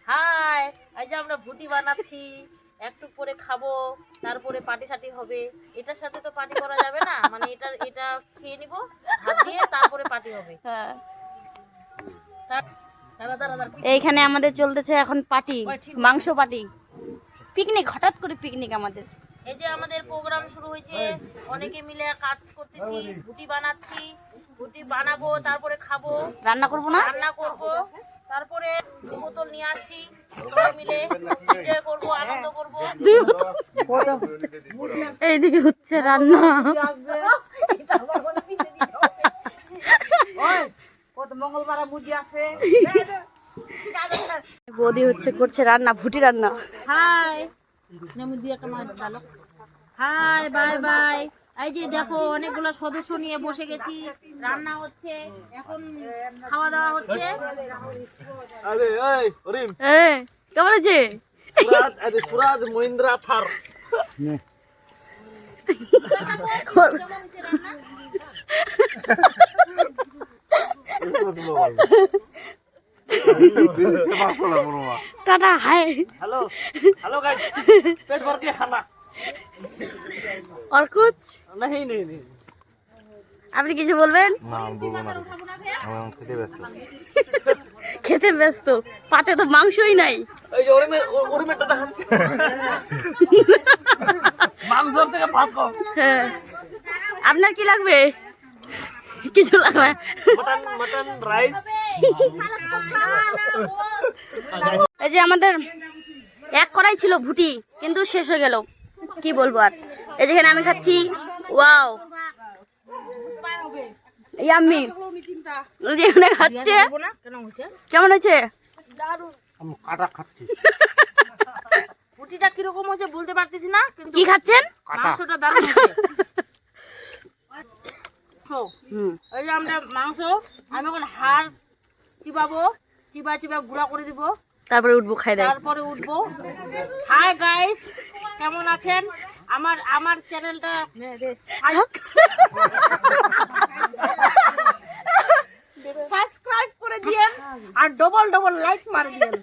High, এই যে আমরা ভুটি বানাচ্ছি, একটু করে খাবো, তারপরে পার্টি সাটি হবে। এটার সাথে তো পার্টি করা যাবে না, মানে এটা খেয়ে নিব ভাত দিয়ে, তারপরে পার্টি হবে। এইখানে আমাদের চলতেছে এখন পার্টি, মাংস পার্টি, পিকনিক, হঠাৎ করে পিকনিক আমাদের। এই যে আমাদের প্রোগ্রাম শুরু হয়েছে, অনেকে মিলে কাজ করতেছি, ভুটি বানাচ্ছি, ভুটি বানাবো, তারপরে খাবো, রান্না করবো না, রান্না করব, তারপরে বোতল নিয়ে আসি, সবাই মিলে এনজয় করবো, আনন্দ করবো। এইদিকে হচ্ছে রান্না। বৌদি হচ্ছে করছে রান্না, ভুটি রান্না। হাই, নেমু দিয়ে একটা মাছ ভালো। Hi, bye bye. এই যে দেখো অনেকগুলো সদস্য নিয়ে বসে গেছি, রান্না হচ্ছে, এখন খাওয়া দাওয়া হচ্ছে। আরে এই অরিম কেমন আছে? Suraj Mahindra Thar ta ta, hi. Hello hello guys पेट भर के खाना और कुछ नहीं नहीं नहीं আপনি কিছু বলবেন? না আমি বলবো না আমি খেতে ব্যস্ত খেতে ব্যস্ত, পাতে তো মাংসই নাই। এই যে ওরিমেরটা দেখান মাংসর থেকে ভাত কম। হ্যাঁ, আপনার কি লাগবে? কিছু লাগবে? Mutton mutton rice. এই যে আমাদের এক কড়াই ছিল ভুটি, কিন্তু শেষ হয়ে গেল, কি বলবো আর। এই যেখানে আমি খাচ্ছি, ওয়াও ইয়াম্মি। ওই যে এখানে খাচ্ছে, কেমন হয়েছে? আমি কাটা খাচ্ছি। ভুটিটা কিরকম হয়েছে বলতে পারতেছি না, কিন্তু কি খাচ্ছেন? মাংসটা দারুণ হয়েছে। এই যে আমরা মাংস, আমি এখন হাড় চিবাবো, চিবা গুঁড়া করে দিব, তারপরে উঠবো খাই দেয়। তারপরে উঠবো। হাই গাইস, কেমন আছেন? আমার চ্যানেলটা সাবস্ক্রাইব করে দিয়েন আর ডবল লাইক মার দিয়েন।